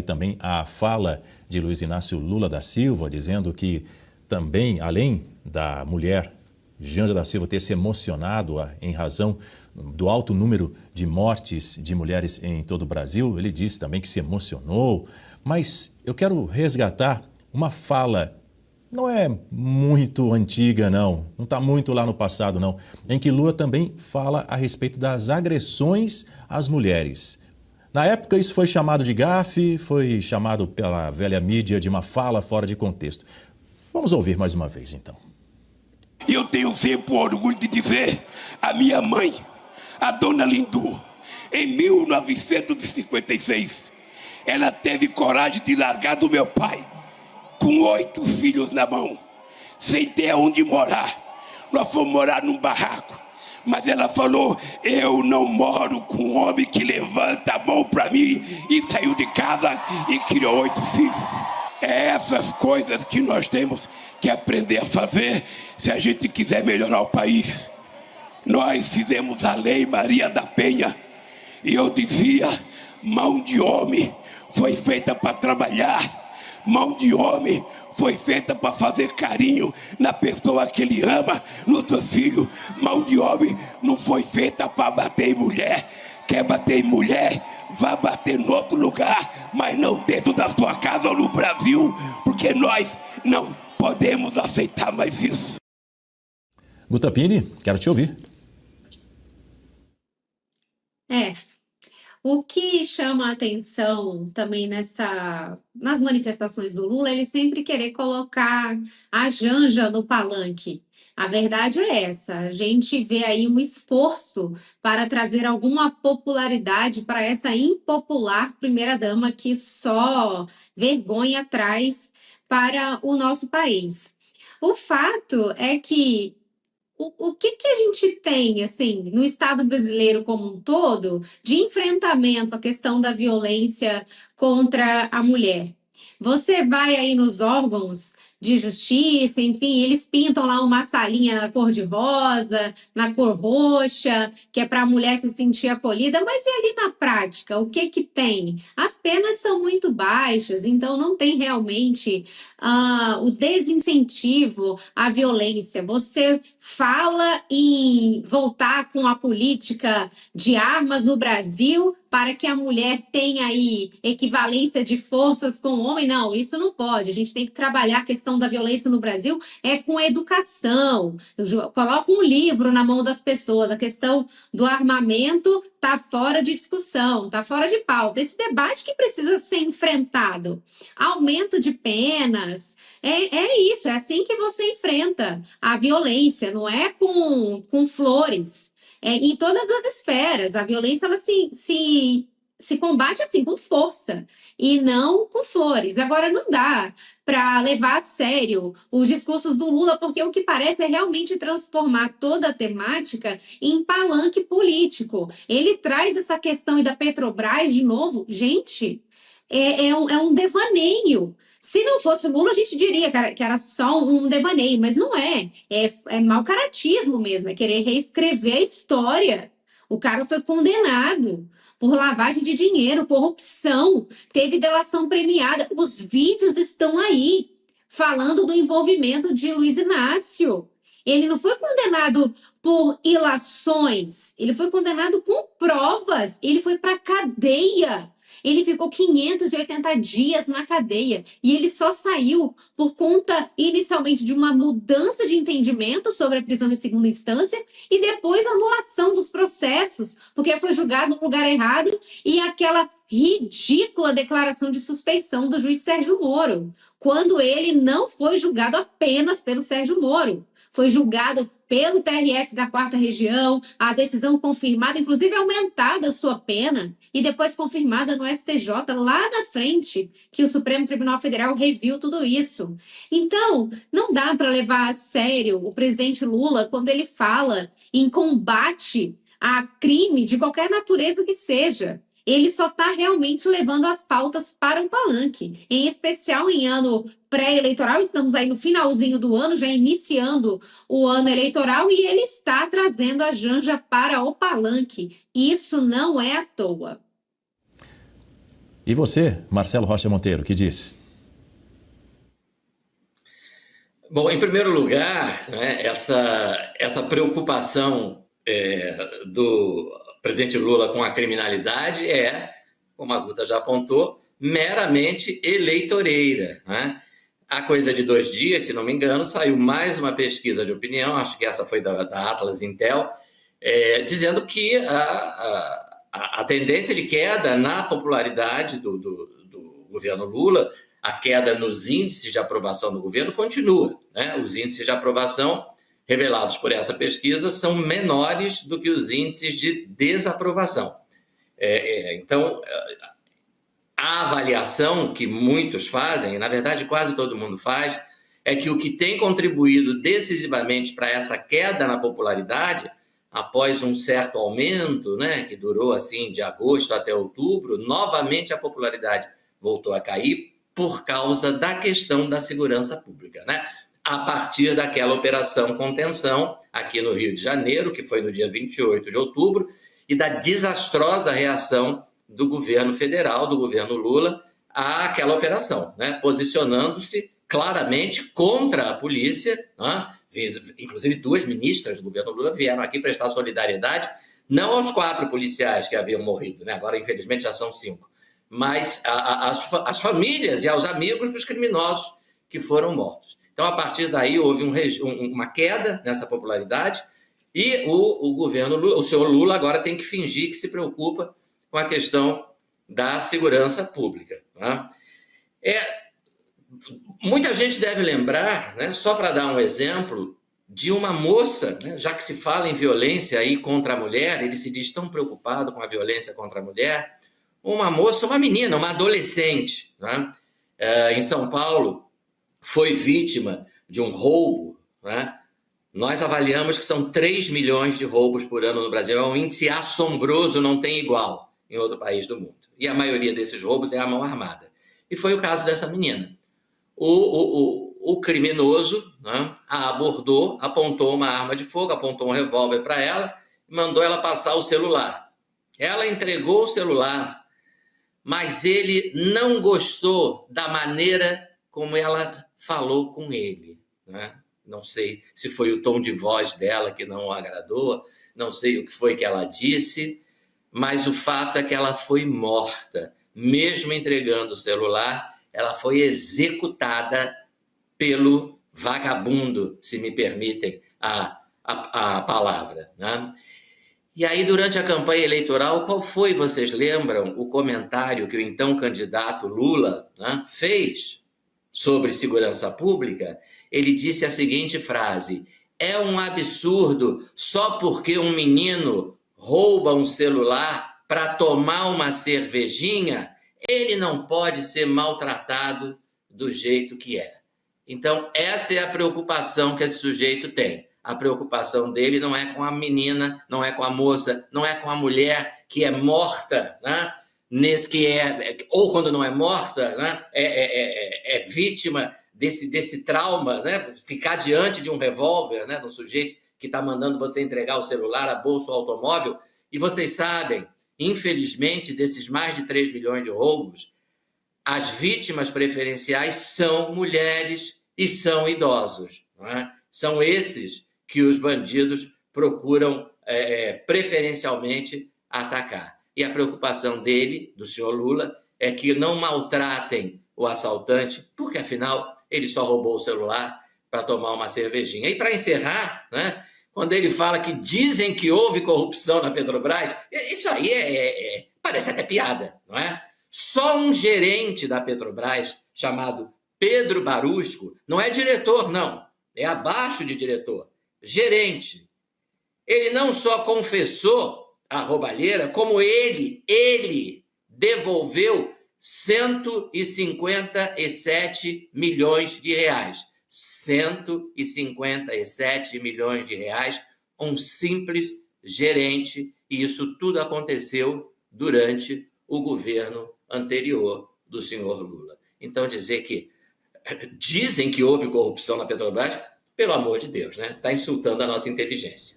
também a fala de Luiz Inácio Lula da Silva, dizendo que também, além da mulher Janja da Silva ter se emocionado em razão do alto número de mortes de mulheres em todo o Brasil, ele disse também que se emocionou, mas eu quero resgatar uma fala, não é muito antiga não está muito lá no passado não, em que Lula também fala a respeito das agressões às mulheres. Na época isso foi chamado de gafe, foi chamado pela velha mídia de uma fala fora de contexto. Vamos ouvir mais uma vez então. E eu tenho sempre o orgulho de dizer, a minha mãe, a dona Lindu, em 1956, ela teve coragem de largar do meu pai, com 8 filhos na mão, sem ter onde morar. Nós fomos morar num barraco, mas ela falou, eu não moro com um homem que levanta a mão para mim, e saiu de casa e criou 8 filhos. É essas coisas que nós temos que aprender a fazer se a gente quiser melhorar o país. Nós fizemos a Lei Maria da Penha e eu dizia, mão de homem foi feita para trabalhar, mão de homem foi feita para fazer carinho na pessoa que ele ama, no seu filho. Mão de homem não foi feita para bater em mulher. Quer bater em mulher, vá bater em outro lugar, mas não dentro da sua casa ou no Brasil, porque nós não podemos aceitar mais isso. Guta Piini, quero te ouvir. O que chama a atenção também nas manifestações do Lula, ele sempre querer colocar a Janja no palanque. A verdade é essa, a gente vê aí um esforço para trazer alguma popularidade para essa impopular primeira-dama que só vergonha traz para o nosso país. O fato é que o que a gente tem, assim, no Estado brasileiro como um todo, de enfrentamento à questão da violência contra a mulher? Você vai aí nos órgãos de justiça, enfim, eles pintam lá uma salinha na cor de rosa, na cor roxa, que é para a mulher se sentir acolhida, mas e ali na prática, o que tem? As penas são muito baixas, então não tem realmente o desincentivo à violência. Você fala em voltar com a política de armas no Brasil para que a mulher tenha aí equivalência de forças com o homem. Não, isso não pode. A gente tem que trabalhar a questão da violência no Brasil com educação. Coloca um livro na mão das pessoas. A questão do armamento está fora de discussão, está fora de pauta. Esse debate que precisa ser enfrentado. Aumento de penas. É isso, é assim que você enfrenta a violência, não é com flores. Em todas as esferas, a violência ela se combate assim, com força, e não com flores. Agora, não dá para levar a sério os discursos do Lula, porque o que parece é realmente transformar toda a temática em palanque político. Ele traz essa questão da Petrobras de novo. Gente, é um devaneio. Se não fosse o Lula, a gente diria que era só um devaneio, mas não é. É mau caratismo mesmo, é querer reescrever a história. O cara foi condenado por lavagem de dinheiro, corrupção, teve delação premiada. Os vídeos estão aí, falando do envolvimento de Luiz Inácio. Ele não foi condenado por ilações, ele foi condenado com provas, ele foi para a cadeia. Ele ficou 580 dias na cadeia e ele só saiu por conta, inicialmente, de uma mudança de entendimento sobre a prisão em segunda instância e depois a anulação dos processos, porque foi julgado no lugar errado e aquela ridícula declaração de suspeição do juiz Sérgio Moro, quando ele não foi julgado apenas pelo Sérgio Moro. Foi julgado pelo TRF da 4ª Região, a decisão confirmada, inclusive aumentada a sua pena, e depois confirmada no STJ, lá na frente, que o Supremo Tribunal Federal reviu tudo isso. Então, não dá para levar a sério o presidente Lula quando ele fala em combate a crime de qualquer natureza que seja. Ele só está realmente levando as pautas para o palanque, em especial em ano pré-eleitoral. Estamos aí no finalzinho do ano, já iniciando o ano eleitoral, e ele está trazendo a Janja para o palanque. Isso não é à toa. E você, Marcelo Rocha Monteiro, que diz? Bom, em primeiro lugar, né, essa preocupação do presidente Lula com a criminalidade é, como a Guta já apontou, meramente eleitoreira, né? Há coisa de 2 dias, se não me engano, saiu mais uma pesquisa de opinião, acho que essa foi da Atlas Intel, dizendo que a tendência de queda na popularidade do governo Lula, a queda nos índices de aprovação do governo continua, né? Os índices de aprovação revelados por essa pesquisa são menores do que os índices de desaprovação. Então, a avaliação que muitos fazem, e na verdade quase todo mundo faz, é que o que tem contribuído decisivamente para essa queda na popularidade, após um certo aumento, né, que durou assim de agosto até outubro, novamente a popularidade voltou a cair por causa da questão da segurança pública, né? A partir daquela operação contenção aqui no Rio de Janeiro, que foi no dia 28 de outubro, e da desastrosa reação do governo federal, do governo Lula, àquela operação, né? Posicionando-se claramente contra a polícia, né? Inclusive 2 ministras do governo Lula vieram aqui prestar solidariedade, não aos 4 policiais que haviam morrido, né? Agora infelizmente já são 5, mas às famílias e aos amigos dos criminosos que foram mortos. Então, a partir daí, houve uma queda nessa popularidade e o governo Lula, o senhor Lula agora tem que fingir que se preocupa com a questão da segurança pública, né? Muita gente deve lembrar, né, só para dar um exemplo, de uma moça, né, já que se fala em violência aí contra a mulher, ele se diz tão preocupado com a violência contra a mulher, uma moça, uma menina, uma adolescente, né, em São Paulo, foi vítima de um roubo, né? Nós avaliamos que são 3 milhões de roubos por ano no Brasil, é um índice assombroso, não tem igual em outro país do mundo. E a maioria desses roubos é à mão armada. E foi o caso dessa menina. O criminoso, né, a abordou, apontou uma arma de fogo, apontou um revólver para ela e mandou ela passar o celular. Ela entregou o celular, mas ele não gostou da maneira como ela falou com ele, né? Não sei se foi o tom de voz dela que não o agradou, não sei o que foi que ela disse, mas o fato é que ela foi morta. Mesmo entregando o celular, ela foi executada pelo vagabundo, se me permitem a palavra, né? E aí, durante a campanha eleitoral, qual foi, vocês lembram, o comentário que o então candidato Lula, né, fez sobre segurança pública? Ele disse a seguinte frase: é um absurdo só porque um menino rouba um celular para tomar uma cervejinha, ele não pode ser maltratado do jeito que é. Então, essa é a preocupação que esse sujeito tem. A preocupação dele não é com a menina, não é com a moça, não é com a mulher que é morta, né? Ou quando não é morta, né? É vítima desse trauma, né? Ficar diante de um revólver, né? Do sujeito que está mandando você entregar o celular, a bolsa, o automóvel. E vocês sabem, infelizmente, desses mais de 3 milhões de roubos, as vítimas preferenciais são mulheres e são idosos, né? São esses que os bandidos procuram preferencialmente atacar. E a preocupação dele, do senhor Lula, é que não maltratem o assaltante, porque afinal ele só roubou o celular para tomar uma cervejinha. E para encerrar, né, quando ele fala que dizem que houve corrupção na Petrobras, isso aí parece até piada, não é? Só um gerente da Petrobras, chamado Pedro Barusco, não é diretor, não, é abaixo de diretor, gerente. Ele não só confessou a roubalheira, como ele devolveu 157 milhões de reais. 157 milhões de reais, um simples gerente, e isso tudo aconteceu durante o governo anterior do senhor Lula. Então, dizer que dizem que houve corrupção na Petrobras, pelo amor de Deus, né? Está insultando a nossa inteligência.